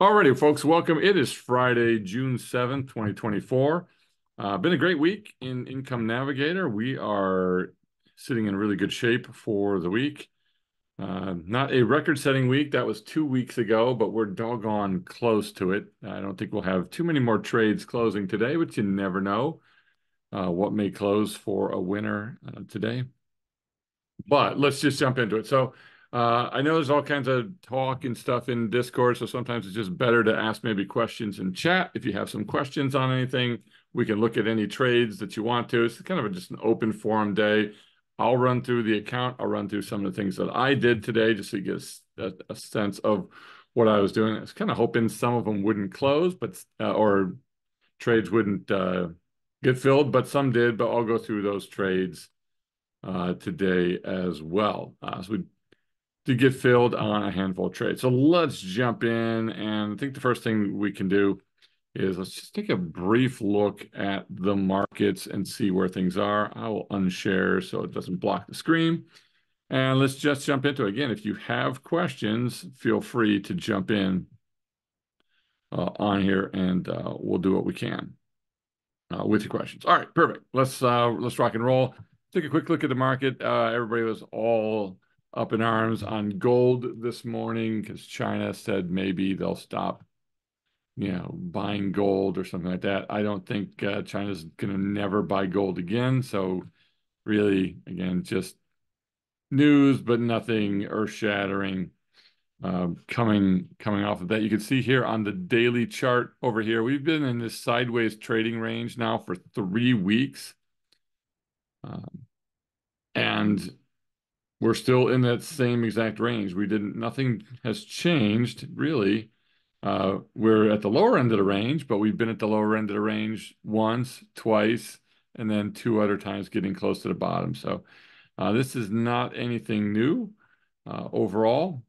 Alrighty, folks, welcome. It is Friday, June 7th, 2024. Been a great week in Income Navigator. We are sitting in really good shape for the week. Not a record-setting week. That was 2 weeks ago, but we're doggone close to it. I don't think we'll have too many more trades closing today, but you never know what may close for a winner today. But let's just jump into it. So I know there's all kinds of talk and stuff in Discord, so sometimes it's just better to ask maybe questions in chat. If you have some questions on anything, we can look at any trades that you want to. It's kind of just an open forum day. I'll run through the account. I'll run through some of the things that I did today just so you get a sense of what I was doing. I was kind of hoping some of them wouldn't close, but or trades wouldn't get filled, but some did. But I'll go through those trades today as well. So we did get filled on a handful of trades. So let's jump in. And I think the first thing we can do is let's just take a brief look at the markets and see where things are. I will unshare so it doesn't block the screen. And let's just jump into it. Again, if you have questions, feel free to jump in on here and we'll do what we can with your questions. All right, perfect. Let's rock and roll. Take a quick look at the market. Everybody was all up in arms on gold this morning because China said maybe they'll stop, buying gold or something like that. I don't think China's going to never buy gold again. So really, again, just news, but nothing earth-shattering coming off of that. You can see here on the daily chart over here, we've been in this sideways trading range now for 3 weeks. And we're still in that same exact range. Nothing has changed really. We're at the lower end of the range, but we've been at the lower end of the range once, twice, and then 2 other times getting close to the bottom. So this is not anything new overall.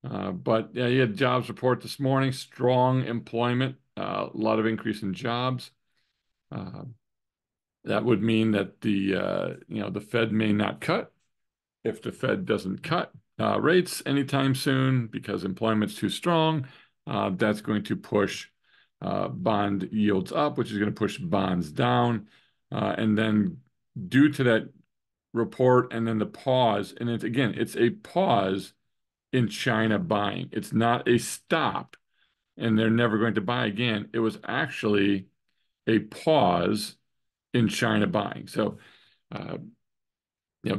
But yeah, you had jobs report this morning, strong employment, a lot of increase in jobs. That would mean that the Fed may not cut. If the Fed doesn't cut rates anytime soon because employment's too strong, that's going to push bond yields up, which is going to push bonds down. And then due to that report and then the pause, and it's a pause in China buying. It's not a stop, and they're never going to buy again. It was actually a pause in China buying. So,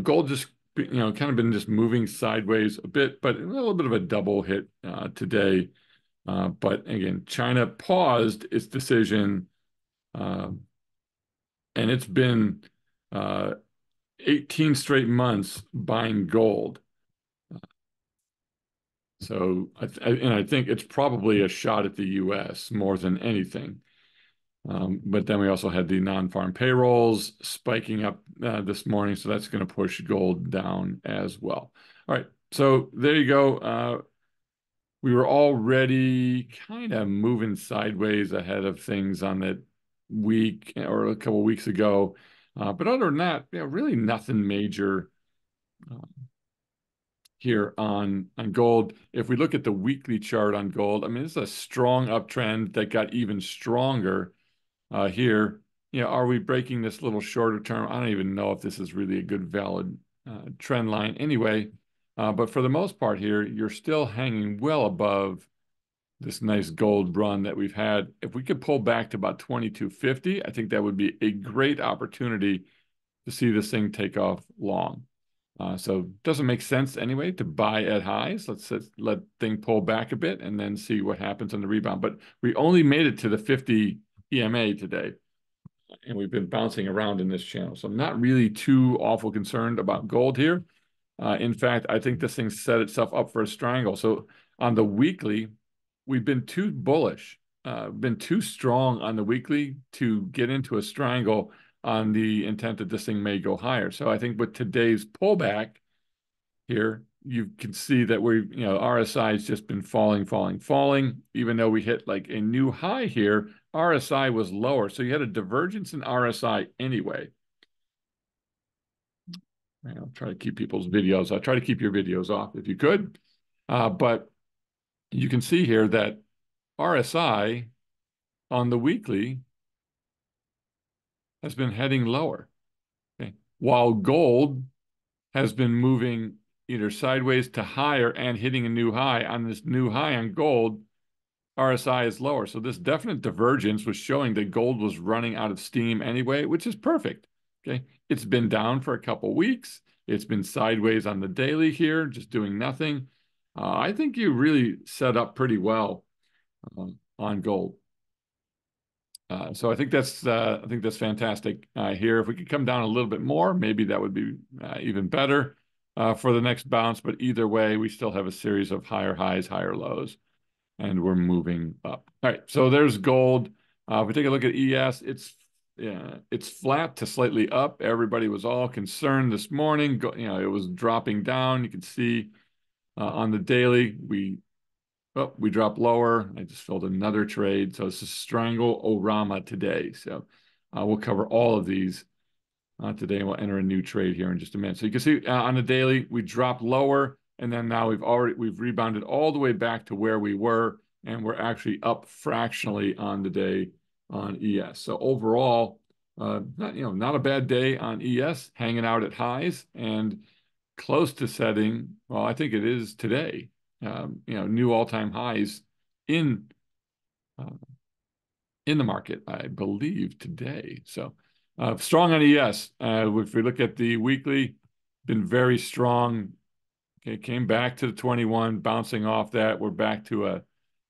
gold just kind of been just moving sideways a bit, but a little bit of a double hit today. But again, China paused its decision, and it's been 18 straight months buying gold. So, I think it's probably a shot at the U.S. more than anything. But then we also had the non-farm payrolls spiking up this morning, so that's going to push gold down as well. All right, so there you go. We were already kind of moving sideways ahead of things on that week or a couple weeks ago. But other than that, really nothing major here on gold. If we look at the weekly chart on gold, I mean, it's a strong uptrend that got even stronger here. Are we breaking this little shorter term? I don't even know if this is really a good valid trend line anyway. But for the most part here, you're still hanging well above this nice gold run that we've had. If we could pull back to about 2250, I think that would be a great opportunity to see this thing take off long. So it doesn't make sense anyway to buy at highs. Let's let thing pull back a bit and then see what happens on the rebound. But we only made it to the 50 EMA today, and we've been bouncing around in this channel. So I'm not really too awful concerned about gold here. In fact, I think this thing set itself up for a strangle. So on the weekly, we've been too bullish, been too strong on the weekly to get into a strangle on the intent that this thing may go higher. So I think with today's pullback here, you can see that RSI has just been falling. Even though we hit like a new high here, RSI was lower. So you had a divergence in RSI anyway. I'll try to keep people's videos. I'll try to keep your videos off if you could. But you can see here that RSI on the weekly has been heading lower, okay? While gold has been moving either sideways to higher and hitting a new high. On this new high on gold, RSI is lower. So this definite divergence was showing that gold was running out of steam anyway, which is perfect, okay? It's been down for a couple weeks. It's been sideways on the daily here, just doing nothing. I think you really set up pretty well on gold. So I think that's fantastic here. If we could come down a little bit more, maybe that would be even better for the next bounce. But either way, we still have a series of higher highs, higher lows, and we're moving up. All right, so there's gold. If we take a look at ES, it's flat to slightly up. Everybody was all concerned this morning. It was dropping down. You can see on the daily, we dropped lower. I just filled another trade. So this is Strangle-O-Rama today. So we'll cover all of these today. We'll enter a new trade here in just a minute. So you can see on the daily, we dropped lower, and then now we've rebounded all the way back to where we were, and we're actually up fractionally on the day on ES. So overall, not a bad day on ES, hanging out at highs and close to setting. Well, I think it is today. New all-time highs in the market, I believe, today. So strong on ES. If we look at the weekly, been very strong. Okay, came back to the 21, bouncing off that. We're back to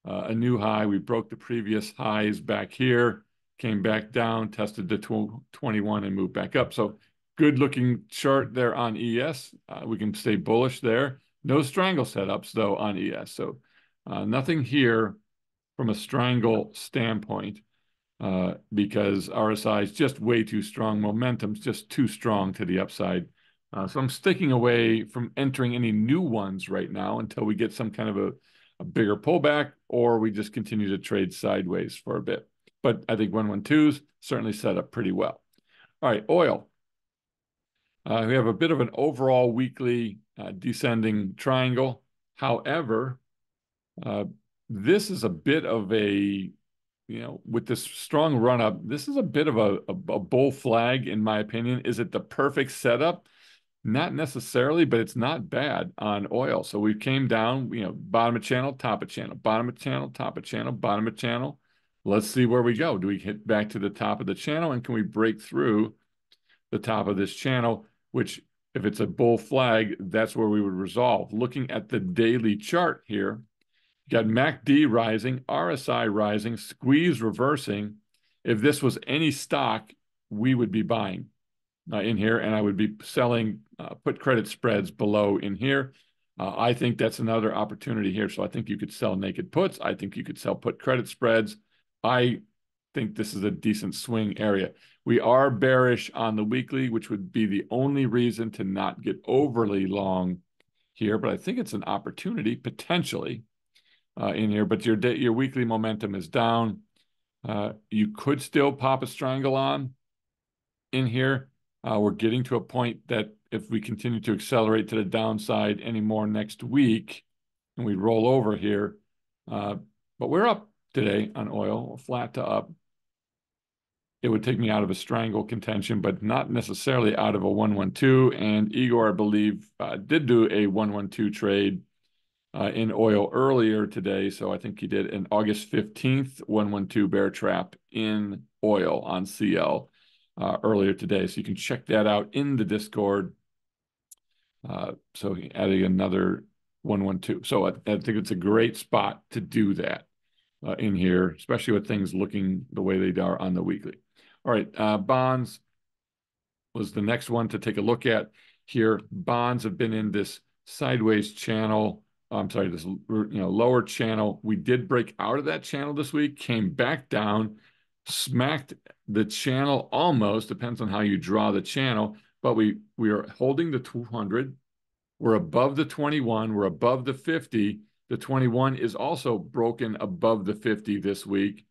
a new high. We broke the previous highs back here, came back down, tested the 21, and moved back up. So good looking chart there on ES. We can stay bullish there. No strangle setups, though, on ES. So nothing here from a strangle standpoint because RSI is just way too strong. Momentum's just too strong to the upside. So I'm sticking away from entering any new ones right now until we get some kind of a bigger pullback, or we just continue to trade sideways for a bit. But I think 112s certainly set up pretty well. All right, oil. We have a bit of an overall weekly descending triangle. However, this is a bit of a, with this strong run up, this is a bit of a bull flag, in my opinion. Is it the perfect setup? Not necessarily, but it's not bad on oil. So we came down, bottom of channel, top of channel, bottom of channel, top of channel, bottom of channel. Let's see where we go. Do we hit back to the top of the channel, and can we break through the top of this channel, which if it's a bull flag, that's where we would resolve. Looking at the daily chart here, you got MACD rising, RSI rising, squeeze reversing. If this was any stock, we would be buying in here, and I would be selling put credit spreads below in here. I think that's another opportunity here. So I think you could sell naked puts. I think you could sell put credit spreads. I think this is a decent swing area. We are bearish on the weekly, which would be the only reason to not get overly long here, but I think it's an opportunity potentially in here. But your weekly momentum is down. You could still pop a strangle on in here. We're getting to a point that if we continue to accelerate to the downside anymore next week, and we roll over here, but we're up today on oil, flat to up. It would take me out of a strangle contention, but not necessarily out of a 112. And Igor, I believe, did do a 112 trade in oil earlier today. So I think he did an August 15th 112 bear trap in oil on CL earlier today. So you can check that out in the Discord. So adding another 112. So I think it's a great spot to do that in here, especially with things looking the way they are on the weekly. All right, bonds was the next one to take a look at here. Bonds have been in this sideways channel. I'm sorry, this lower channel. We did break out of that channel this week, came back down, smacked the channel almost, depends on how you draw the channel, but we are holding the 200. We're above the 21. We're above the 50. The 21 is also broken above the 50 this week.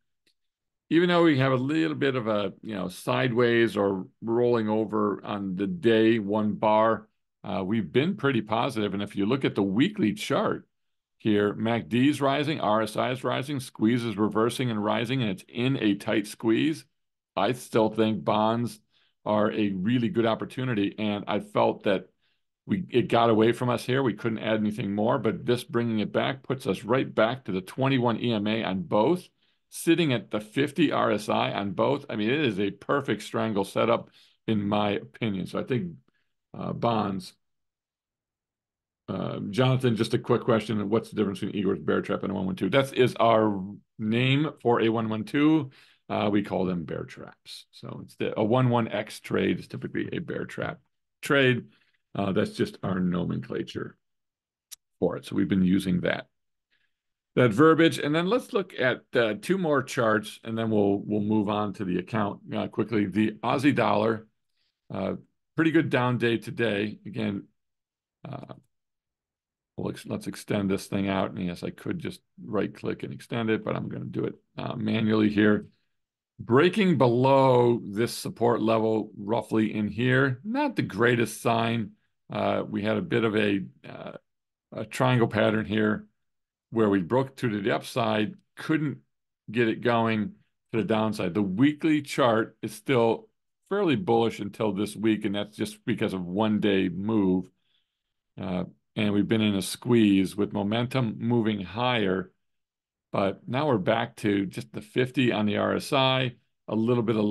Even though we have a little bit of a, sideways or rolling over on the day, one bar, we've been pretty positive. And if you look at the weekly chart, here. MACD is rising, RSI is rising, squeeze is reversing and rising, and it's in a tight squeeze. I still think bonds are a really good opportunity, and I felt that it got away from us here. We couldn't add anything more, but this bringing it back puts us right back to the 21 EMA on both, sitting at the 50 RSI on both. I mean, it is a perfect strangle setup, in my opinion. So I think bonds. Jonathan, just a quick question. What's the difference between Igor's bear trap and a 112? That is our name for a 112. We call them bear traps. So it's a 11X trade is typically a bear trap trade. That's just our nomenclature for it. So we've been using that verbiage. And then let's look at two more charts, and then we'll move on to the account quickly. The Aussie dollar, pretty good down day today. Again, let's extend this thing out. And yes, I could just right click and extend it, but I'm going to do it manually here. Breaking below this support level roughly in here, not the greatest sign. We had a bit of a triangle pattern here where we broke to the upside, couldn't get it going to the downside. The weekly chart is still fairly bullish until this week, and that's just because of one-day move. And we've been in a squeeze with momentum moving higher, but now we're back to just the 50 on the RSI, a little bit of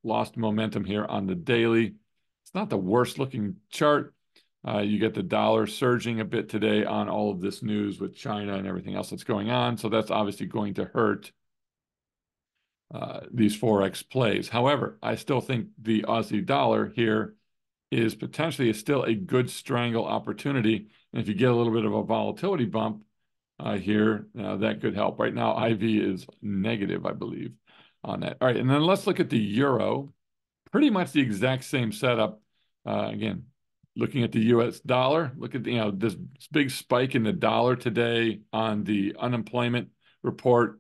lost momentum here on the daily. It's not the worst looking chart. You get the dollar surging a bit today on all of this news with China and everything else that's going on. So that's obviously going to hurt these Forex plays. However, I still think the Aussie dollar here is potentially still a good strangle opportunity. And if you get a little bit of a volatility bump here, that could help. Right now, IV is negative, I believe, on that. All right, and then let's look at the euro. Pretty much the exact same setup. Again, looking at the US dollar, look at this big spike in the dollar today on the unemployment report,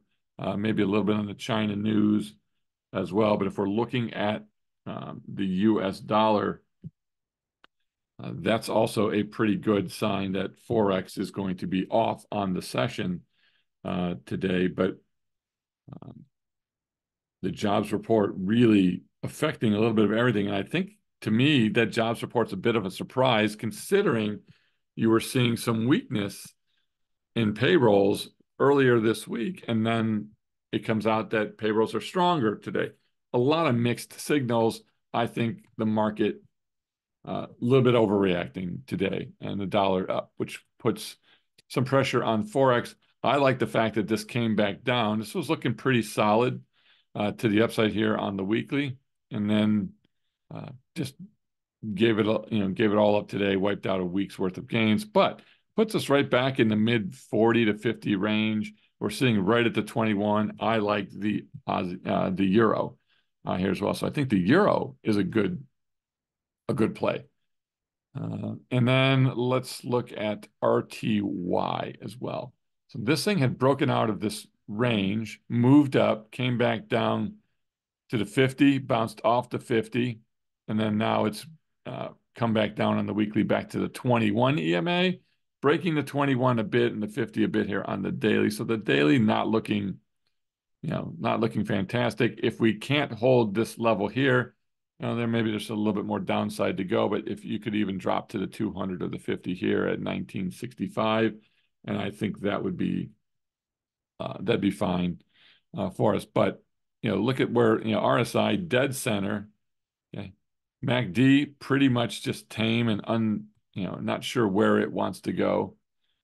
maybe a little bit on the China news as well. But if we're looking at the US dollar, that's also a pretty good sign that Forex is going to be off on the session today. But the jobs report really affecting a little bit of everything. And I think, to me, that jobs report's a bit of a surprise, considering you were seeing some weakness in payrolls earlier this week. And then it comes out that payrolls are stronger today. A lot of mixed signals. I think the market a little bit overreacting today, and the dollar up, which puts some pressure on Forex. I like the fact that this came back down. This was looking pretty solid to the upside here on the weekly, and then just gave it all up today, wiped out a week's worth of gains, but puts us right back in the mid 40 to 50 range. We're sitting right at the 21. I like the euro here as well. So I think the euro is a good play. And then let's look at RTY as well. So this thing had broken out of this range, moved up, came back down to the 50, bounced off the 50, and then now it's come back down on the weekly back to the 21 EMA, breaking the 21 a bit and the 50 a bit here on the daily. So the daily not looking fantastic. If we can't hold this level here, there maybe there's a little bit more downside to go, but if you could even drop to the 200 or the 50 here at 1965, and I think that would be that'd be fine for us. But look at where RSI dead center, okay, MACD pretty much just tame and not sure where it wants to go.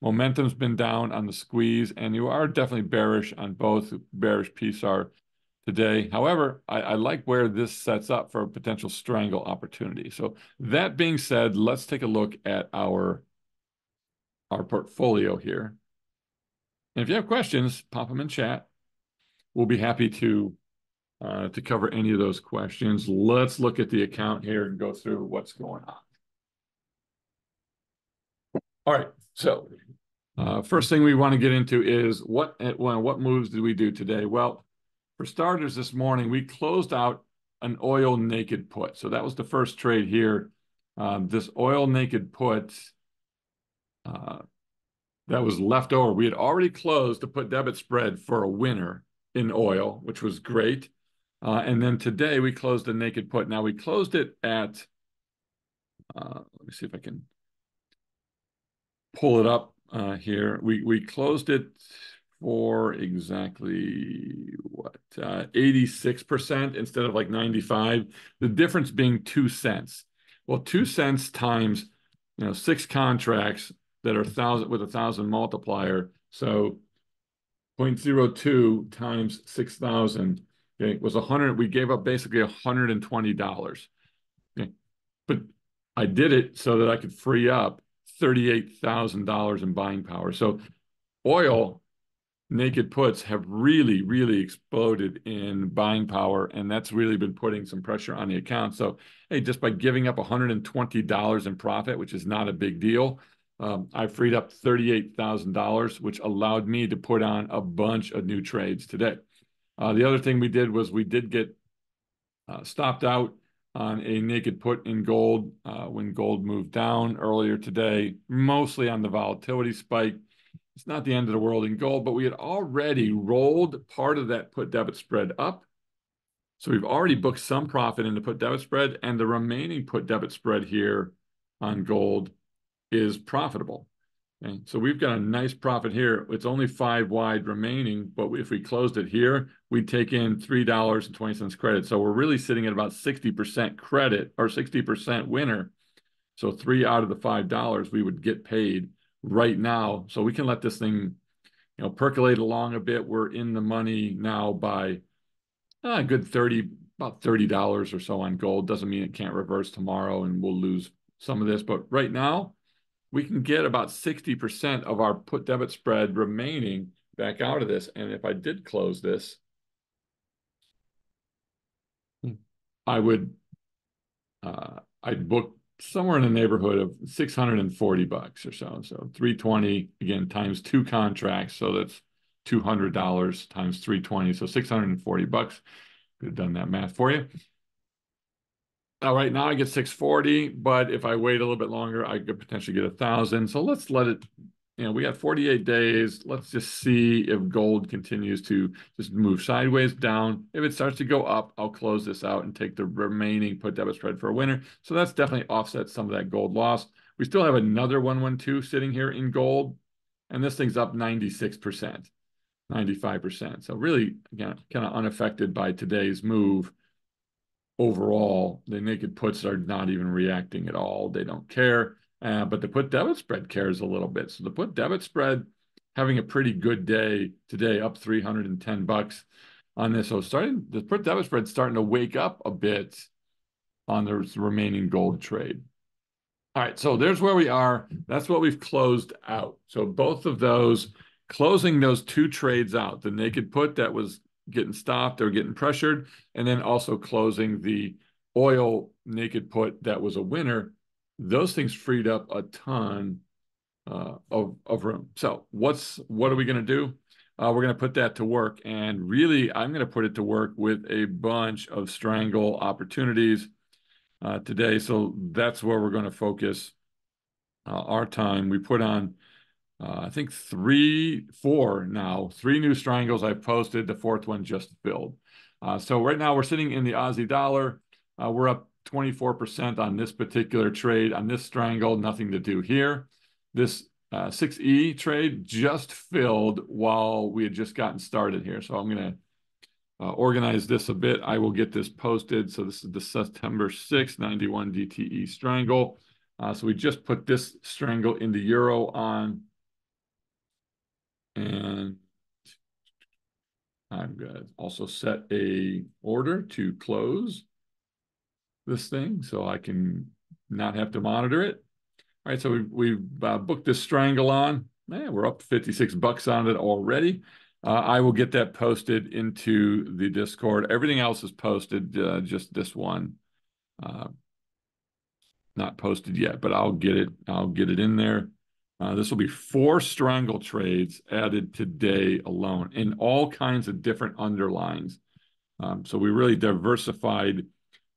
Momentum's been down on the squeeze, and you are definitely bearish on both. Bearish PSAR today. However, I like where this sets up for a potential strangle opportunity. So that being said, let's take a look at our portfolio here. And if you have questions, pop them in chat. We'll be happy to cover any of those questions. Let's look at the account here and go through what's going on. All right, so first thing we want to get into is what moves did we do today? Well, for starters, this morning, we closed out an oil naked put. So that was the first trade here. This oil naked put that was left over. We had already closed the put debit spread for a winner in oil, which was great. And then today we closed a naked put. Now we closed it at, let me see if I can pull it up here. We closed it for exactly what, 86% instead of like 95. The difference being 2 cents. Well, 2 cents times, 6 contracts that are 1,000 with 1,000 multiplier. So 0.02 times 6,000, okay, was 100. We gave up basically $120. Okay. But I did it so that I could free up $38,000 in buying power. So oil naked puts have really, really exploded in buying power, and that's really been putting some pressure on the account. So, hey, just by giving up $120 in profit, which is not a big deal, I freed up $38,000, which allowed me to put on a bunch of new trades today. The other thing we did was we did get stopped out on a naked put in gold when gold moved down earlier today, mostly on the volatility spike. It's not the end of the world in gold, but we had already rolled part of that put debit spread up. So we've already booked some profit in the put debit spread, and the remaining put debit spread here on gold is profitable. Okay, so we've got a nice profit here. It's only 5 wide remaining, but if we closed it here, we'd take in $3.20 credit. So we're really sitting at about 60% credit or 60% winner. So 3 out of the $5 we would get paid right now. So we can let this thing, percolate along a bit. We're in the money now by a good about $30 or so on gold. Doesn't mean it can't reverse tomorrow and we'll lose some of this, but right now we can get about 60% of our put debit spread remaining back out of this. And if I did close this, I'd book somewhere in the neighborhood of $640 or so. So 320 again times 2 contracts. So that's $200 times 320. So $640. Could have done that math for you. Now, right now I get 640, but if I wait a little bit longer, I could potentially get 1,000. So let's let it, we got 48 days. Let's just see if gold continues to just move sideways down. If it starts to go up, I'll close this out and take the remaining put debit spread for a winner. So that's definitely offset some of that gold loss. We still have another 112 sitting here in gold, and this thing's up 96%, 95%. So really, again, kind of unaffected by today's move. Overall, the naked puts are not even reacting at all. They don't care. But the put debit spread cares a little bit. So the put debit spread having a pretty good day today, up $310 on this. So the put debit spread starting to wake up a bit on the remaining gold trade. All right, so there's where we are. That's what we've closed out. So both of those, closing those 2 trades out, the naked put that was getting stopped or getting pressured, and then also closing the oil naked put that was a winner, those things freed up a ton of room. So what are we going to do? We're going to put that to work, and really I'm going to put it to work with a bunch of strangle opportunities today. So that's where we're going to focus our time. We put on I think 4 now, 3 new strangles I've posted. The 4th one just filled. So right now we're sitting in the Aussie dollar. We're up 24% on this particular trade. On this strangle, nothing to do here. This 6E trade just filled while we had just gotten started here. So I'm going to organize this a bit. I will get this posted. So this is the September 6th, 91 DTE strangle. So we just put this strangle into euro on. And I'm going to also set a order to close this thing so I can not have to monitor it. All right, so we've booked this strangle on. Man, we're up $56 on it already. I will get that posted into the Discord. Everything else is posted, just this one. Not posted yet, but I'll get it in there. This will be 4 strangle trades added today alone in all kinds of different underlines. So we really diversified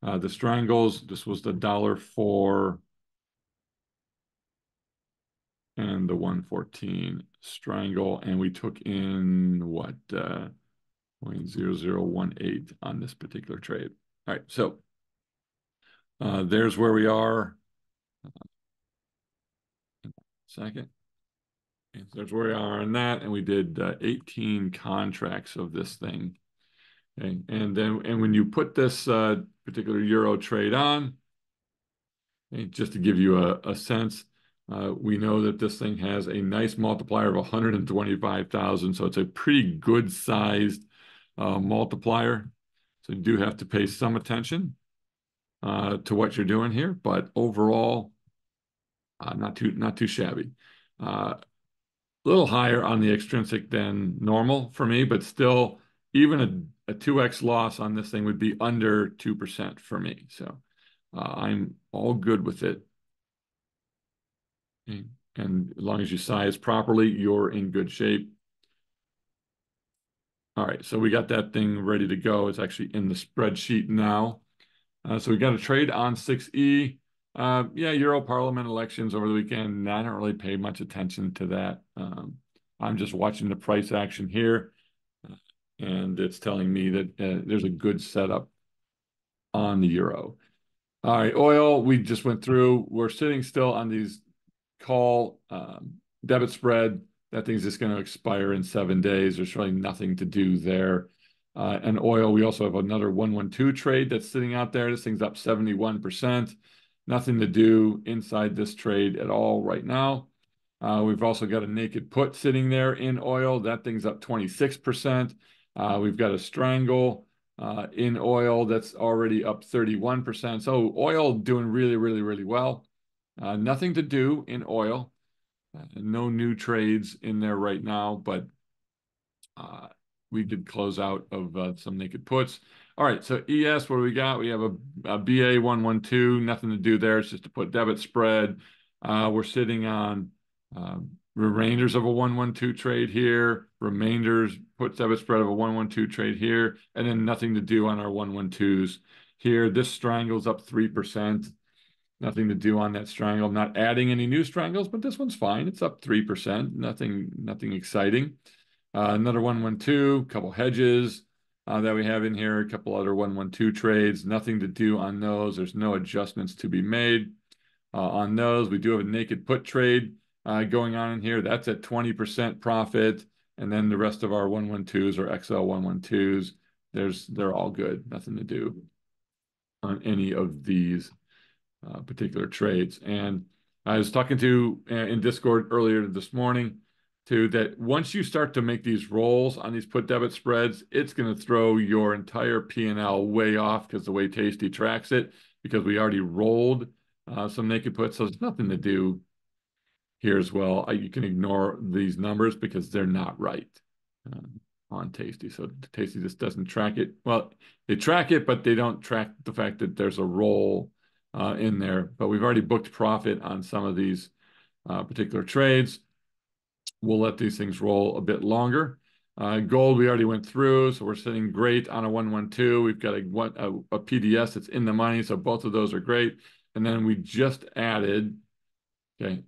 the strangles. This was the $1 for and the 114 strangle, and we took in what 0.0018 on this particular trade. All right, so there's where we are. Second. And so there's where we are on that, and we did 18 contracts of this thing. Okay, and when you put this particular euro trade on, okay, just to give you a sense, we know that this thing has a nice multiplier of 125,000, so it's a pretty good sized multiplier. So you do have to pay some attention to what you're doing here, but overall, not too shabby. A little higher on the extrinsic than normal for me, but still, even a 2x loss on this thing would be under 2% for me. So I'm all good with it. Okay. And as long as you size properly, you're in good shape. All right, so we got that thing ready to go. It's actually in the spreadsheet now. So we got a trade on 6E. Yeah, Euro Parliament elections over the weekend. I don't really pay much attention to that. I'm just watching the price action here, and it's telling me that there's a good setup on the euro. All right, oil, we just went through. We're sitting still on these call debit spread. That thing's just going to expire in 7 days. There's really nothing to do there. And oil, we also have another 112 trade that's sitting out there. This thing's up 71%. Nothing to do inside this trade at all right now. We've also got a naked put sitting there in oil. That thing's up 26%. We've got a strangle in oil that's already up 31%. So oil doing really, really, really well. Nothing to do in oil. No new trades in there right now, but we did close out of some naked puts. All right, so ES, what do we got? We have a BA 112, nothing to do there. It's just to put debit spread. We're sitting on remainders of a 112 trade here, remainders, put debit spread of a 112 trade here, and then nothing to do on our 112s here. This strangle's up 3%. Nothing to do on that strangle. I'm not adding any new strangles, but this one's fine. It's up 3%. Nothing exciting. Another 112, couple hedges that we have in here, a couple other 112 trades. Nothing to do on those. There's no adjustments to be made on those. We do have a naked put trade going on in here. That's at 20% profit. And then the rest of our 112s or XL 112s, they're all good. Nothing to do on any of these particular trades. And I was talking to in Discord earlier this morning too, that once you start to make these rolls on these put debit spreads, it's going to throw your entire P&L way off because the way Tasty tracks it, because we already rolled some naked puts. So there's nothing to do here as well. You can ignore these numbers because they're not right on Tasty. So Tasty just doesn't track it. Well, they track it, but they don't track the fact that there's a roll in there. But we've already booked profit on some of these particular trades. We'll let these things roll a bit longer. Gold, we already went through, so we're sitting great on a 112. We've got a PDS that's in the money, so both of those are great. And then we just added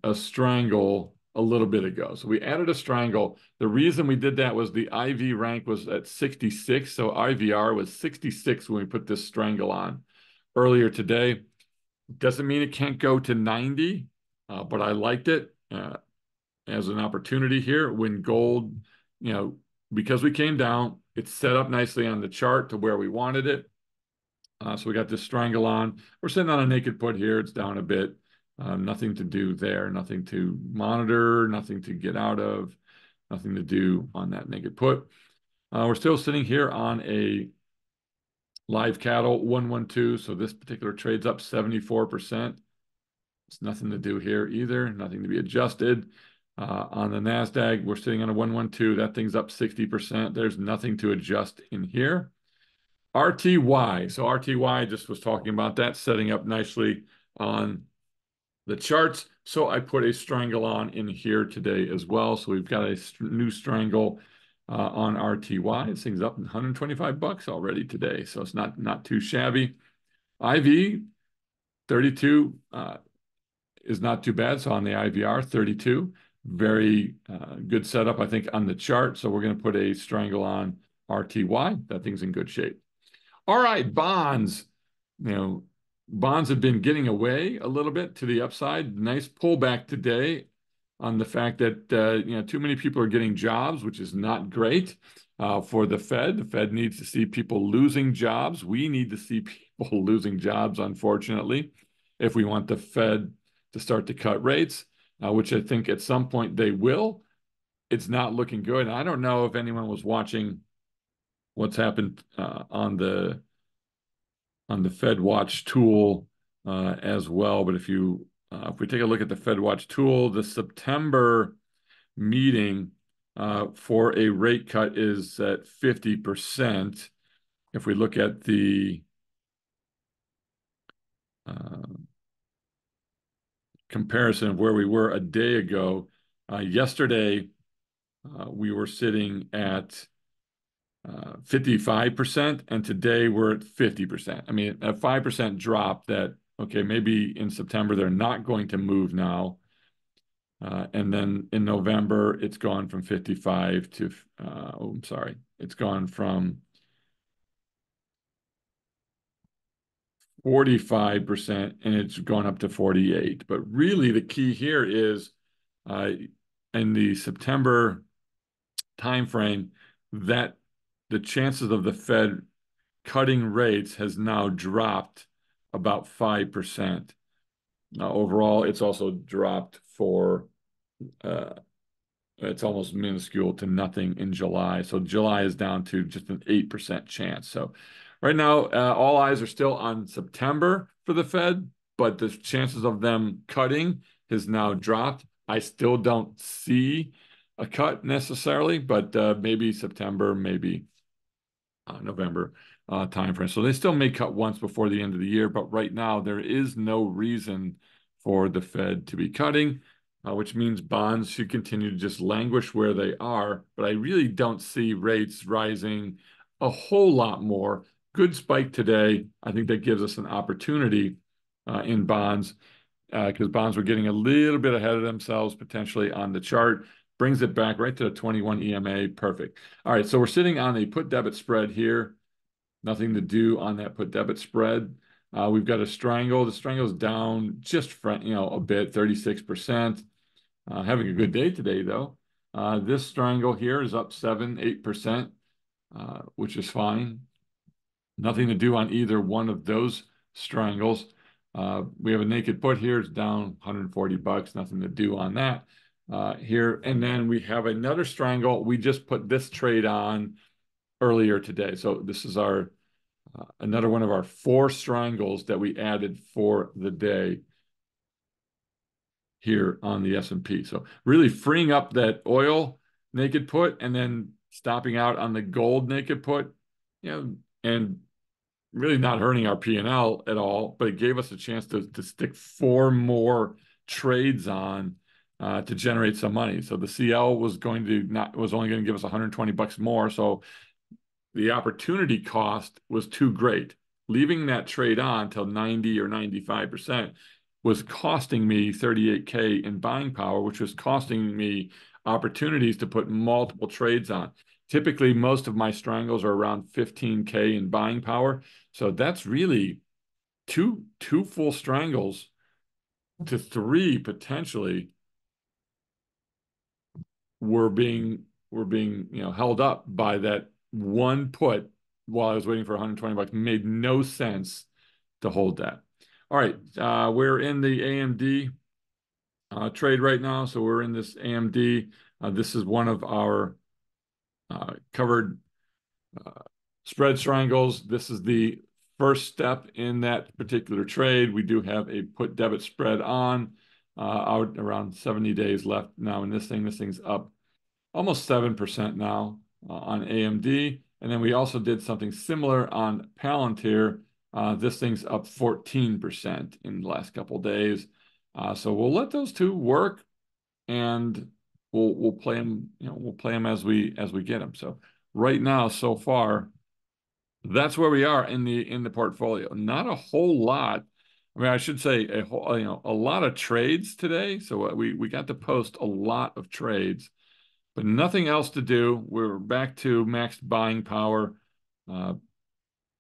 a strangle a little bit ago. So we added a strangle. The reason we did that was the IV rank was at 66, so IVR was 66 when we put this strangle on earlier today. Doesn't mean it can't go to 90, but I liked it as an opportunity here when gold, because we came down, it's set up nicely on the chart to where we wanted it. So we got this strangle on. We're sitting on a naked put here. It's down a bit. Nothing to do there. Nothing to monitor. Nothing to get out of. Nothing to do on that naked put. We're still sitting here on a live cattle 112. So this particular trade's up 74%. It's nothing to do here either. Nothing to be adjusted. On the NASDAQ, we're sitting on a 112. That thing's up 60%. There's nothing to adjust in here. RTY. So RTY, just was talking about that, setting up nicely on the charts. So I put a strangle on in here today as well. So we've got a new strangle on RTY. This thing's up 125 bucks already today. So it's not too shabby. IV, 32. is not too bad. So on the IVR, 32, very good setup, I think, on the chart. So we're going to put a strangle on RTY. That thing's in good shape. All right, bonds. Bonds have been getting away a little bit to the upside. Nice pullback today on the fact that too many people are getting jobs, which is not great for the Fed. The Fed needs to see people losing jobs. We need to see people losing jobs, unfortunately, if we want the Fed to start to cut rates, which I think at some point they will. It's not looking good. And I don't know if anyone was watching what's happened on the Fed Watch tool as well. But if we take a look at the Fed Watch tool, the September meeting for a rate cut is at 50%. If we look at the comparison of where we were a day ago, yesterday we were sitting at 55%, and today we're at 50%. I mean, a 5% drop that, okay, maybe in September they're not going to move now. And then in November, it's gone from 55 to, it's gone from 45% and it's gone up to 48. But really the key here is in the September timeframe that the chances of the Fed cutting rates has now dropped about 5%. Overall, it's also dropped for it's almost minuscule to nothing in July. So July is down to just an 8% chance. So right now, all eyes are still on September for the Fed, but the chances of them cutting has now dropped. I still don't see a cut necessarily, but maybe September, maybe November timeframe. So they still may cut once before the end of the year, but right now there is no reason for the Fed to be cutting, which means bonds should continue to just languish where they are. But I really don't see rates rising a whole lot more. Good spike today. I think that gives us an opportunity in bonds because bonds were getting a little bit ahead of themselves potentially on the chart. Brings it back right to the 21 EMA. Perfect. All right, so we're sitting on a put debit spread here. Nothing to do on that put debit spread. We've got a strangle. The strangle is down just a bit, 36%. Having a good day today, though. This strangle here is up 7-8%, which is fine. Nothing to do on either one of those strangles. We have a naked put here. It's down $140. Nothing to do on that here. And then we have another strangle. We just put this trade on earlier today. So this is our another one of our 4 strangles that we added for the day here on the S&P. So really freeing up that oil naked put and then stopping out on the gold naked put, and really not hurting our P&L at all, but it gave us a chance to stick 4 more trades on to generate some money. So the CL was only going to give us $120 more. So the opportunity cost was too great. Leaving that trade on till 90 or 95% was costing me $38K in buying power, which was costing me opportunities to put multiple trades on. Typically, most of my strangles are around 15K in buying power. So that's really two full strangles to 3 potentially were being held up by that one put while I was waiting for $120. Made no sense to hold that. All right, we're in the AMD trade right now. So we're in this AMD. This is one of our covered spread strangles. This is the first step in that particular trade. We do have a put debit spread on out around 70 days left now in this thing. This thing's up almost 7% now on AMD. And then we also did something similar on Palantir. This thing's up 14% in the last couple of days. So we'll let those two work, and we'll play them. We'll play them as we get them. So right now, so far, that's where we are in the portfolio. Not a whole lot I mean, I should say a whole, a lot of trades today. So we got to post a lot of trades, but nothing else to do. We're back to max buying power. Uh,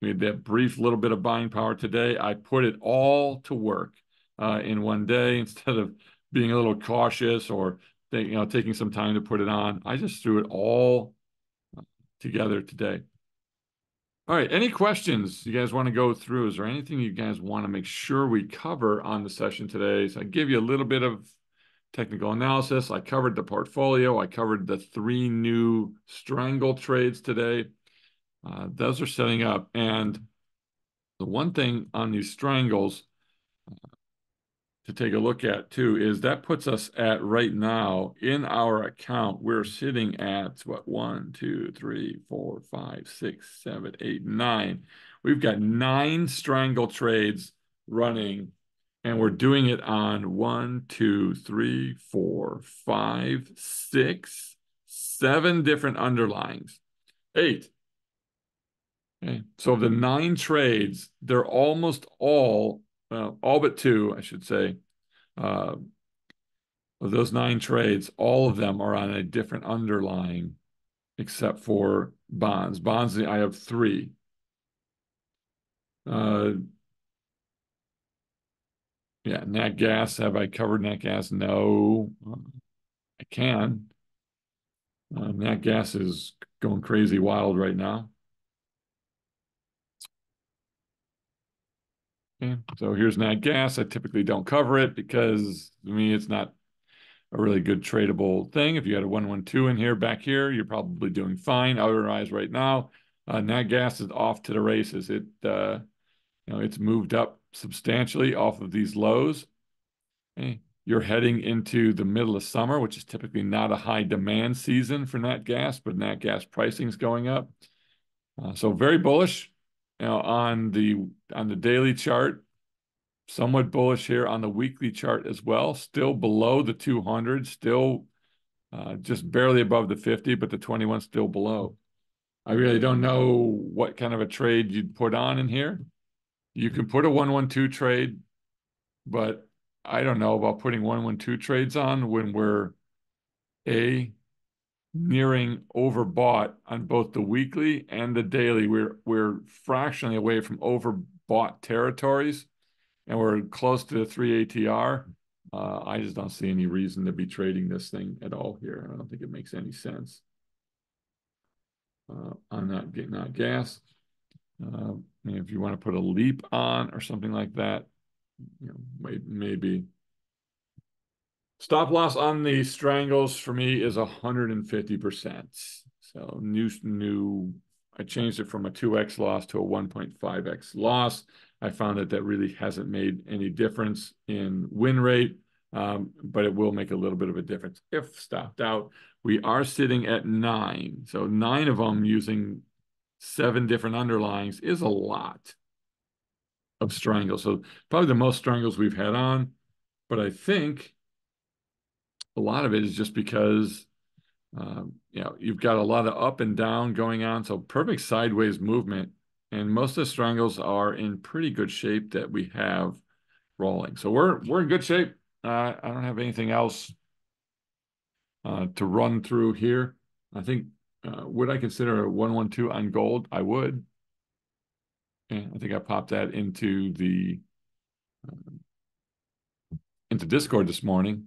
we had that brief little bit of buying power today. I put it all to work in one day instead of being a little cautious or taking some time to put it on. I just threw it all together today. All right, any questions you guys want to go through? Is there anything you guys want to make sure we cover on the session today? So I give you a little bit of technical analysis. I covered the portfolio. I covered the 3 new strangle trades today. Those are setting up. And the one thing on these strangles to take a look at too is that puts us at right now in our account. We're sitting at what, 1, 2, 3, 4, 5, 6, 7, 8, 9. We've got 9 strangle trades running, and we're doing it on 1, 2, 3, 4, 5, 6, 7 different underlyings. 8. Okay. So of the 9 trades, they're almost all but 2, I should say, of those 9 trades, all of them are on a different underlying except for bonds. Bonds, I have 3. Yeah, nat gas. Have I covered nat gas? No. I can. Nat gas is going crazy wild right now. Okay, so here's nat gas. I typically don't cover it because to me it's not a really good tradable thing. If you had a 112 in here, back here, you're probably doing fine. Otherwise, right now, nat gas is off to the races. It's moved up substantially off of these lows. Okay. You're heading into the middle of summer, which is typically not a high demand season for nat gas, but nat gas pricing is going up. So very bullish, on the daily chart. Somewhat bullish here on the weekly chart as well. Still below the 200, still just barely above the 50, but the 21 still below. I really don't know what kind of a trade you'd put on in here. You can put a 112 trade, but I don't know about putting 112 trades on when we're nearing overbought on both the weekly and the daily. We're fractionally away from overbought territories, and we're close to the 3 ATR. I just don't see any reason to be trading this thing at all here. I don't think it makes any sense. I'm not getting out gas. If you want to put a leap on or something like that, maybe. Stop loss on the strangles for me is 150%. So I changed it from a 2x loss to a 1.5x loss. I found that really hasn't made any difference in win rate, but it will make a little bit of a difference if stopped out. We are sitting at 9. So 9 of them using 7 different underlyings is a lot of strangles. So probably the most strangles we've had on, but I think a lot of it is just because you've got a lot of up and down going on. So perfect sideways movement. And most of the strangles are in pretty good shape that we have rolling. So we're in good shape. I don't have anything else to run through here. I think, would I consider a 112 on gold? I would. And I think I popped that into Discord this morning.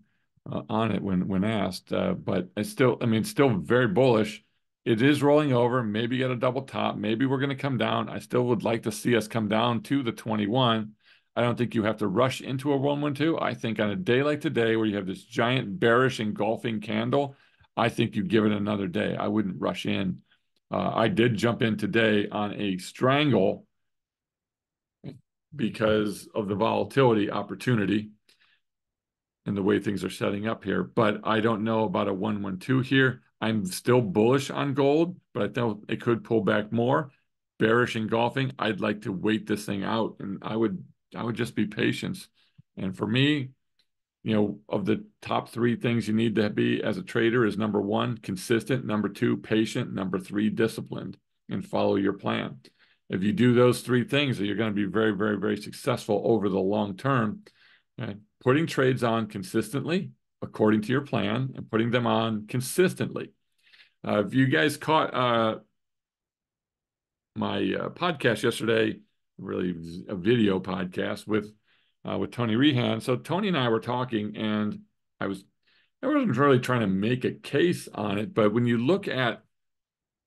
On it when asked, but it's still very bullish. It is rolling over. Maybe get a double top. Maybe we're going to come down. I still would like to see us come down to the 21. I don't think you have to rush into a 112. I think on a day like today, where you have this giant bearish engulfing candle, I think you give it another day. I wouldn't rush in. I did jump in today on a strangle because of the volatility opportunity and the way things are setting up here. But I don't know about a 112 here. I'm still bullish on gold, but I think it could pull back more. Bearish engulfing, I'd like to wait this thing out, and I would just be patient. And for me, of the top 3 things you need to be as a trader is number 1, consistent, number 2, patient, number 3, disciplined, and follow your plan. If you do those three things, you're going to be very, very, very successful over the long term. Okay? Putting trades on consistently, according to your plan, and putting them on consistently. If you guys caught my podcast yesterday, really a video podcast with Tony Rehan. So Tony and I were talking, and I wasn't really trying to make a case on it, but when you look at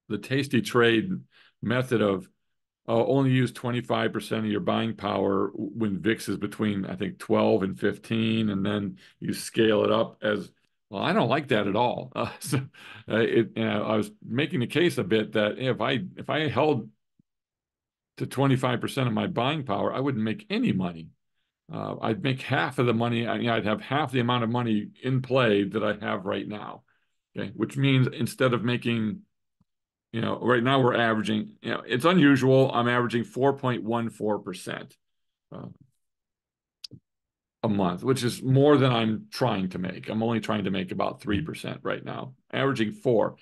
the tasty trade method of only use 25% of your buying power when VIX is between, I think, 12 and 15, and then you scale it up as well. I don't like that at all. I was making the case a bit that if I held to 25% of my buying power, I wouldn't make any money. I'd make half of the money. I'd have half the amount of money in play that I have right now. Okay, which means instead of making, right now we're averaging, it's unusual. I'm averaging 4.14% a month, which is more than I'm trying to make. I'm only trying to make about 3% right now, averaging 4.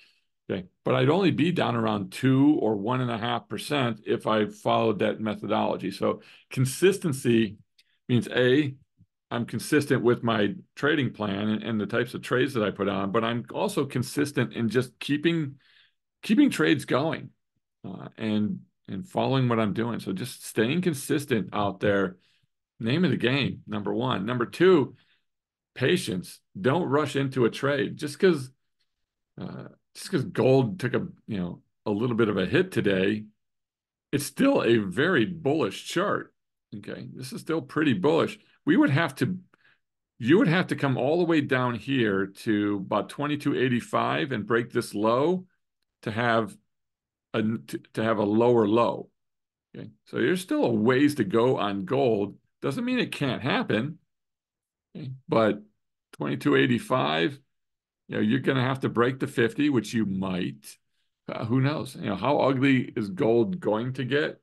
Okay, but I'd only be down around 2 or 1.5% if I followed that methodology. So consistency means I'm consistent with my trading plan and the types of trades that I put on, but I'm also consistent in just keeping trades going and following what I'm doing. So just staying consistent out there, name of the game, number one. Number two, patience. Don't rush into a trade just because gold took a little bit of a hit today. It's still a very bullish chart. Okay, this is still pretty bullish. You would have to come all the way down here to about 2285 and break this low to have a lower low. Okay, so there's still a ways to go on gold. Doesn't mean it can't happen. Okay, but 2285, you're going to have to break the 50, which you might. Who knows? How ugly is gold going to get?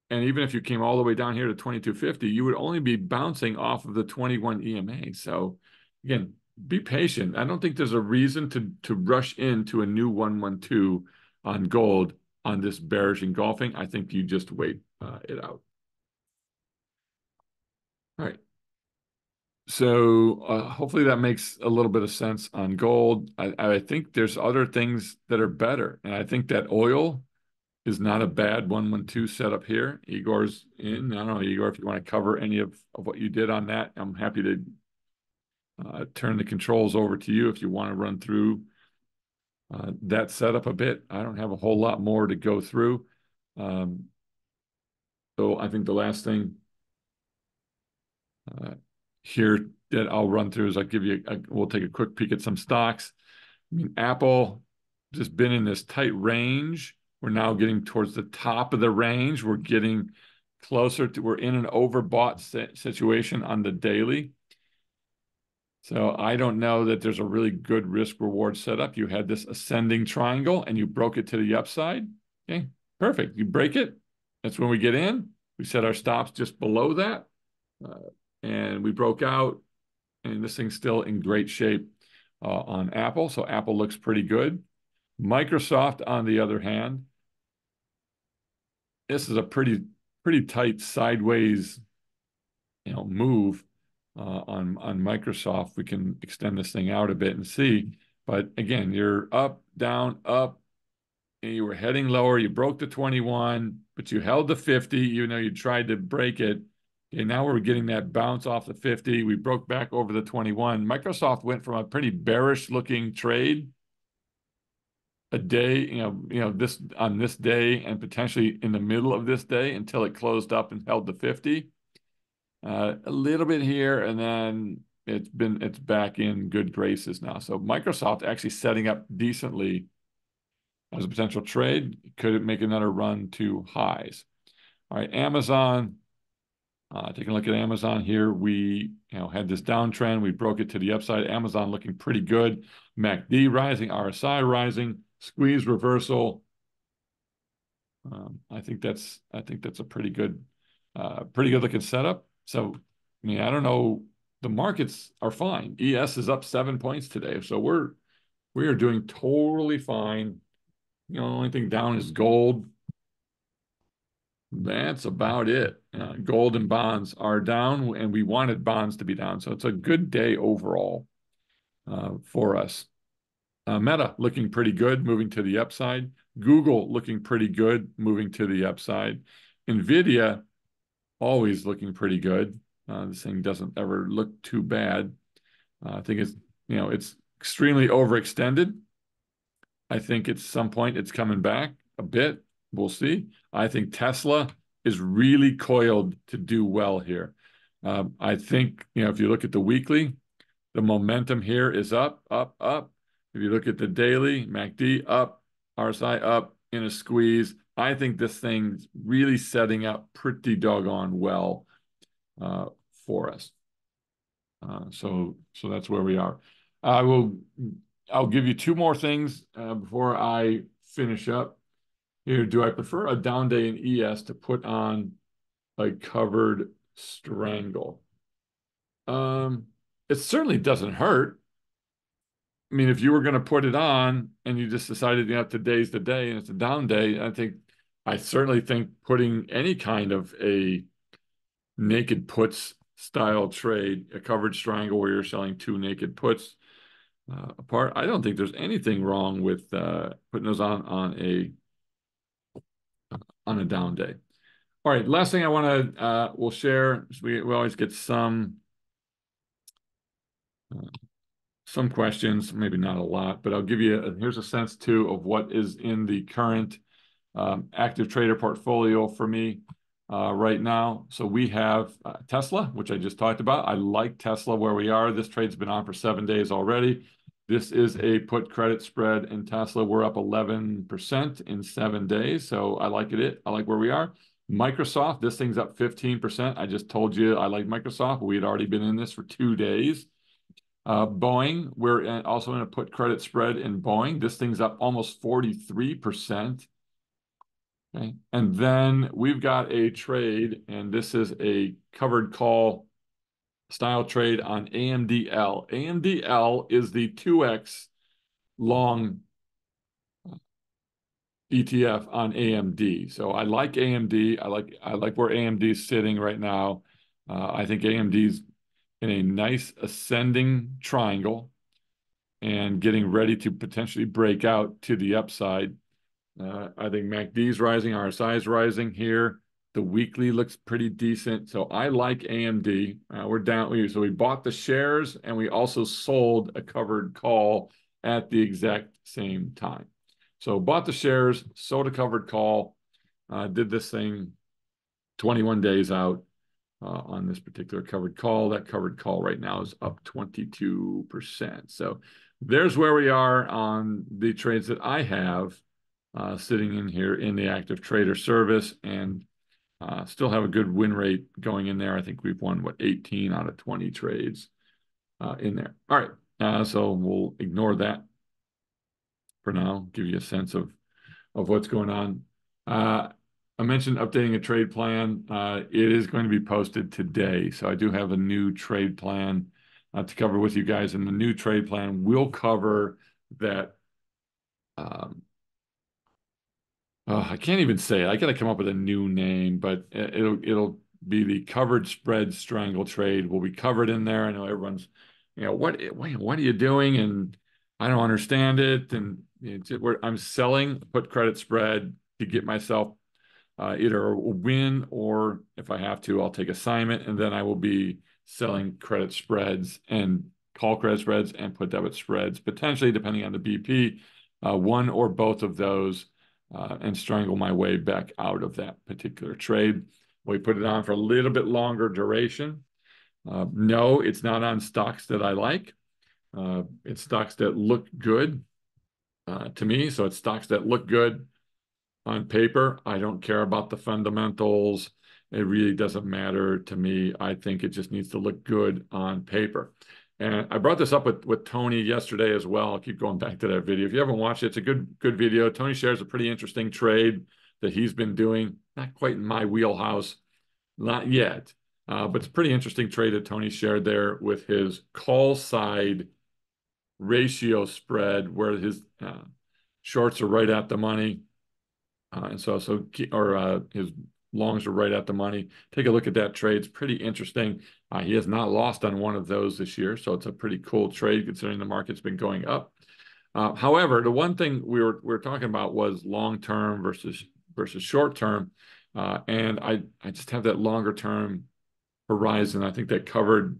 And even if you came all the way down here to 2250, you would only be bouncing off of the 21 EMA. So again, be patient. I don't think there's a reason to rush into a new 112 on gold on this bearish engulfing. I think you just wait it out. All right. So hopefully that makes a little bit of sense on gold. I think there's other things that are better. And I think that oil is not a bad 112 setup here. Igor's in. I don't know, Igor, if you want to cover any of what you did on that. I'm happy to turn the controls over to you if you want to run through that setup a bit. I don't have a whole lot more to go through. So I think the last thing here that I'll run through is I'll give you, we'll take a quick peek at some stocks. I mean, Apple just been in this tight range. We're now getting towards the top of the range. We're getting closer to, we're in an overbought situation on the daily. So I don't know that there's a really good risk reward setup. You had this ascending triangle and you broke it to the upside. Okay, perfect. You break it. That's when we get in. We set our stops just below that. And we broke out, and this thing's still in great shape on Apple. So Apple looks pretty good. Microsoft, on the other hand, this is a pretty tight sideways, move on Microsoft. We can extend this thing out a bit and see. But again, you're up, down, up, and you were heading lower. You broke the 21, but you held the 50. You tried to break it. Okay, now we're getting that bounce off the 50. We broke back over the 21. Microsoft went from a pretty bearish looking trade a day, this on this day and potentially in the middle of this day until it closed up and held the 50. A little bit here, and then it's back in good graces now. So Microsoft actually setting up decently as a potential trade. Could it make another run to highs? All right, Amazon. Taking a look at Amazon here, we had this downtrend. We broke it to the upside. Amazon looking pretty good. MACD rising, RSI rising, squeeze reversal. I think that's a pretty good looking setup. So I mean, I don't know. The markets are fine. ES is up 7 points today, so we are doing totally fine. The only thing down is gold. That's about it. Gold and bonds are down, and we wanted bonds to be down. So it's a good day overall for us. Meta looking pretty good, moving to the upside. Google looking pretty good, moving to the upside. NVIDIA always looking pretty good. This thing doesn't ever look too bad. I think it's extremely overextended. I think at some point it's coming back a bit. We'll see. I think Tesla is really coiled to do well here. I think, if you look at the weekly, the momentum here is up, up, up. If you look at the daily, MACD up, RSI up in a squeeze. I think this thing's really setting up pretty doggone well for us. So that's where we are. I'll give you two more things before I finish up. Here, do I prefer a down day in ES to put on a covered strangle? It certainly doesn't hurt. I mean, if you were going to put it on and you just decided, today's the day and it's a down day, I certainly think putting any kind of a naked puts style trade, a covered strangle where you're selling two naked puts apart, I don't think there's anything wrong with putting those on a down day. All right, last thing I want to we'll share is we always get some questions, maybe not a lot, but I'll give you here's a sense too of what is in the current active trader portfolio for me right now. So we have Tesla, which I just talked about. I like Tesla where we are. This trade's been on for 7 days already. This is a put credit spread in Tesla. We're up 11% in 7 days. So I like it. I like where we are. Microsoft, this thing's up 15%. I just told you I like Microsoft. We had already been in this for 2 days. Boeing, we're also in a put credit spread in Boeing. This thing's up almost 43%. Okay. And then we've got a trade, and this is a covered call style trade on AMDL. AMDL is the 2x long ETF on AMD. So I like AMD. I like where AMD is sitting right now. I think AMD's in a nice ascending triangle and getting ready to potentially break out to the upside. I think MACD is rising, RSI is rising here. The weekly looks pretty decent. So I like AMD. We're down. So we bought the shares and we also sold a covered call at the exact same time. So bought the shares, sold a covered call, did this thing 21 days out on this particular covered call. That covered call right now is up 22%. So there's where we are on the trades that I have sitting in here in the active trader service, and still have a good win rate going in there. I think we've won 18 out of 20 trades in there. All right, so we'll ignore that for now. Give you a sense of what's going on. I mentioned updating a trade plan. It is going to be posted today, so I do have a new trade plan to cover with you guys, and the new trade plan will cover that. I can't even say it. I got to come up with a new name, but it'll be the covered spread strangle trade. Will be covered in there. I know everyone's, what are you doing? And I don't understand it. And I'm selling put credit spread to get myself either a win, or if I have to, I'll take assignment, and then I will be selling credit spreads and call credit spreads and put debit spreads, potentially depending on the BP, one or both of those. And strangle my way back out of that particular trade. We put it on for a little bit longer duration. No, it's not on stocks that I like. It's stocks that look good to me. So it's stocks that look good on paper. I don't care about the fundamentals. It really doesn't matter to me. I think it just needs to look good on paper. And I brought this up with Tony yesterday as well. I'll keep going back to that video. If you haven't watched it, it's a good video. Tony shares a pretty interesting trade that he's been doing. Not quite in my wheelhouse, not yet. But it's a pretty interesting trade that Tony shared there with his call side ratio spread, where his shorts are right at the money. And his longs are right at the money. Take a look at that trade. It's pretty interesting. He has not lost on one of those this year, so it's a pretty cool trade considering the market's been going up. However, the one thing we were talking about was long term versus short term, and I just have that longer term horizon. I think that covered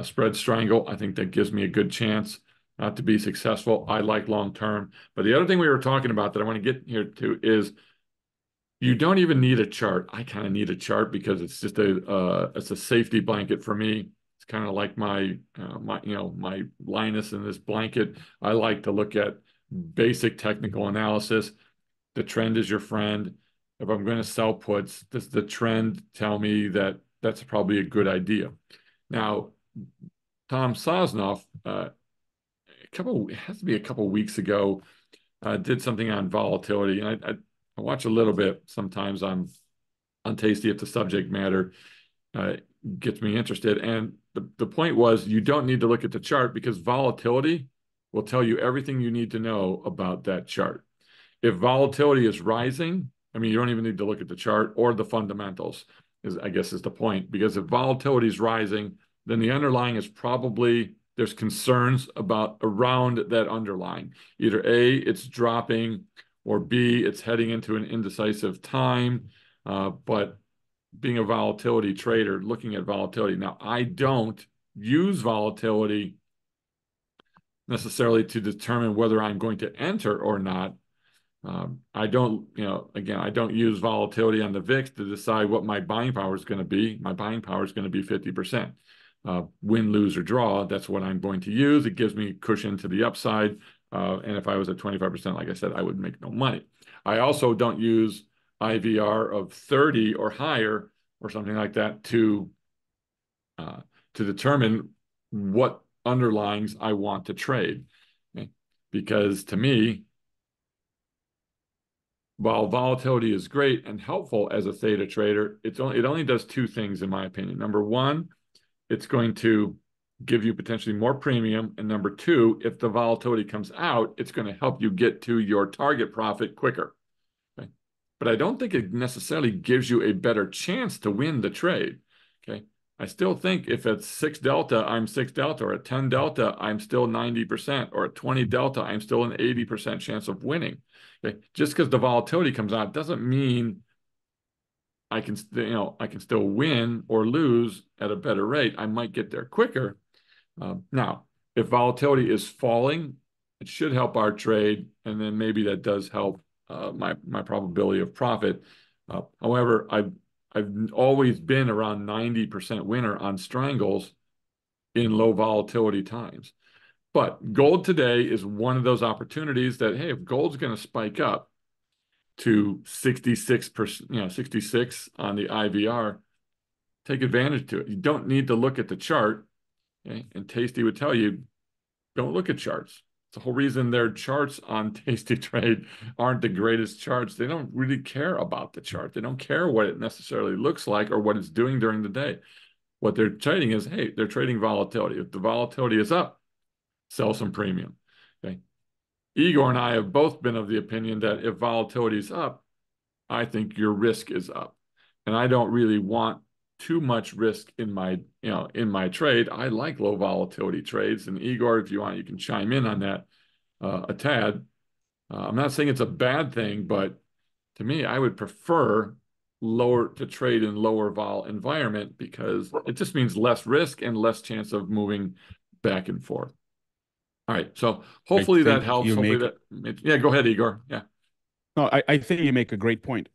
spread strangle. I think that gives me a good chance to be successful. I like long term. But the other thing we were talking about that I want to get here to is you don't even need a chart. I kind of need a chart because it's just it's a safety blanket for me. It's kind of like my Linus in this blanket. I like to look at basic technical analysis. The trend is your friend. If I'm going to sell puts, does the trend tell me that that's probably a good idea? Now, Tom Sosnoff, it has to be a couple weeks ago, did something on volatility, and I watch a little bit sometimes on Tasty if the subject matter uh, gets me interested. And the point was you don't need to look at the chart because volatility will tell you everything you need to know about that chart. If volatility is rising, I mean, you don't even need to look at the chart or the fundamentals, I guess is the point. Because if volatility is rising, then the underlying is probably, there's concerns around that underlying. Either A, it's dropping, or B, it's heading into an indecisive time. But being a volatility trader, looking at volatility. Now, I don't use volatility necessarily to determine whether I'm going to enter or not. I don't, again, I don't use volatility on the VIX to decide what my buying power is going to be. My buying power is going to be 50%. Win, lose, or draw, that's what I'm going to use. It gives me cushion to the upside. And if I was at 25%, like I said, I would make no money. I also don't use IVR of 30 or higher or something like that to determine what underlyings I want to trade. Okay? Because to me, while volatility is great and helpful as a theta trader, it only does two things, in my opinion. Number one, it's going to give you potentially more premium. And number two, if the volatility comes out, it's going to help you get to your target profit quicker. Okay? But I don't think it necessarily gives you a better chance to win the trade. Okay. I still think if at 6 delta, I'm 6 delta, or at 10 delta, I'm still 90%, or at 20 delta, I'm still an 80% chance of winning. Okay. Just because the volatility comes out doesn't mean I can still win or lose at a better rate. I might get there quicker. Now, if volatility is falling, it should help our trade, and then maybe that does help my probability of profit. However, I've always been around 90% winner on Strangles in low volatility times. But gold today is one of those opportunities that, hey, if gold's going to spike up to 66%, 66 on the IVR, take advantage to it. You don't need to look at the chart. Okay? And Tasty would tell you, don't look at charts. It's the whole reason their charts on Tasty Trade aren't the greatest charts. They don't really care about the chart. They don't care what it necessarily looks like or what it's doing during the day. What they're trading is, hey, they're trading volatility. If the volatility is up, sell some premium. Okay. Igor and I have both been of the opinion that if volatility is up, I think your risk is up. And I don't really want too much risk in my trade. I like low volatility trades. And Igor, if you want, you can chime in on that a tad. I'm not saying it's a bad thing, but to me, I would prefer to trade in lower vol environment because it just means less risk and less chance of moving back and forth. All right. So I hopefully that think helps. you Hopefully make that, yeah, go ahead, Igor. Yeah. no, I think you make a great point.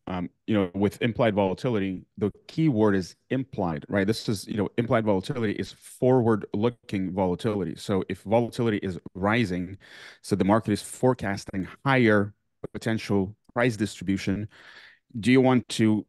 With implied volatility, the key word is implied, right? This is, implied volatility is forward-looking volatility. So if volatility is rising, so the market is forecasting higher potential price distribution, do you want to,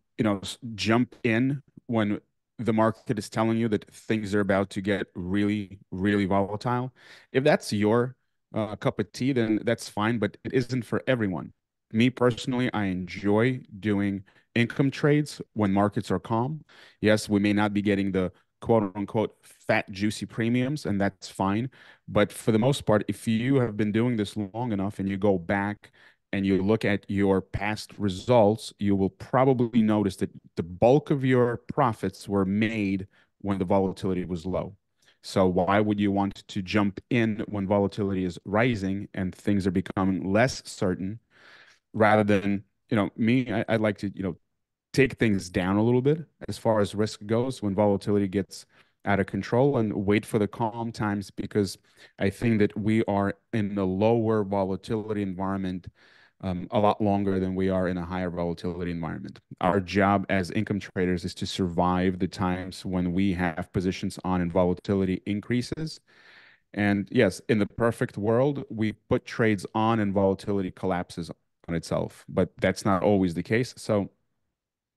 jump in when the market is telling you that things are about to get really, really volatile? If that's your cup of tea, then that's fine, but it isn't for everyone. Me personally, I enjoy doing income trades when markets are calm. Yes, we may not be getting the quote unquote fat, juicy premiums, and that's fine. But for the most part, if you have been doing this long enough and you go back and you look at your past results, you will probably notice that the bulk of your profits were made when the volatility was low. So why would you want to jump in when volatility is rising and things are becoming less certain, rather than, me, I'd like to, take things down a little bit as far as risk goes when volatility gets out of control, and wait for the calm times, because I think that we are in the lower volatility environment a lot longer than we are in a higher volatility environment. Our job as income traders is to survive the times when we have positions on and volatility increases. And yes, in the perfect world, we put trades on and volatility collapses on itself, but that's not always the case. So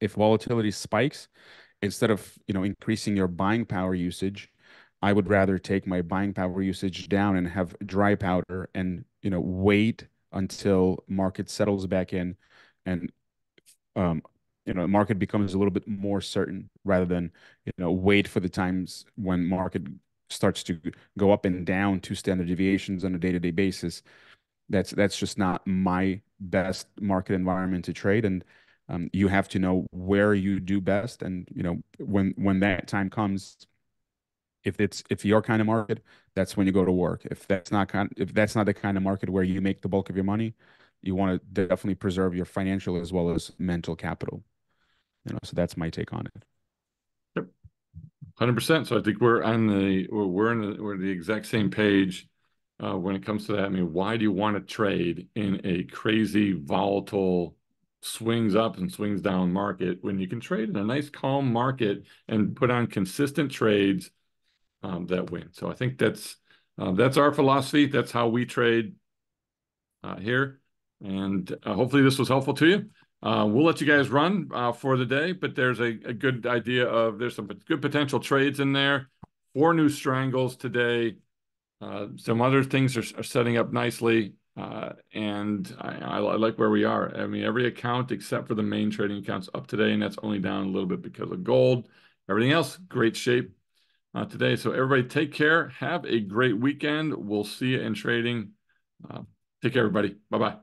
if volatility spikes, instead of increasing your buying power usage, I would rather take my buying power usage down and have dry powder, and wait until market settles back in, and um market becomes a little bit more certain, rather than wait for the times when market starts to go up and down 2 standard deviations on a day-to-day basis. That's just not my best market environment to trade. And you have to know where you do best, and when that time comes, if your kind of market, that's when you go to work. If that's not the kind of market where you make the bulk of your money, you want to definitely preserve your financial as well as mental capital. So that's my take on it. Yep. 100%. So I think we're the exact same page when it comes to that. I mean, why do you want to trade in a crazy, volatile, swings up and swings down market when you can trade in a nice, calm market and put on consistent trades that win? So I think that's our philosophy. That's how we trade here. And hopefully this was helpful to you. We'll let you guys run for the day, but there's a good idea there's some good potential trades in there. 4 new strangles today. Some other things are setting up nicely. And I like where we are. I mean, every account except for the main trading accounts up today, and that's only down a little bit because of gold. Everything else, great shape today. So everybody take care. Have a great weekend. We'll see you in trading. Take care, everybody. Bye-bye.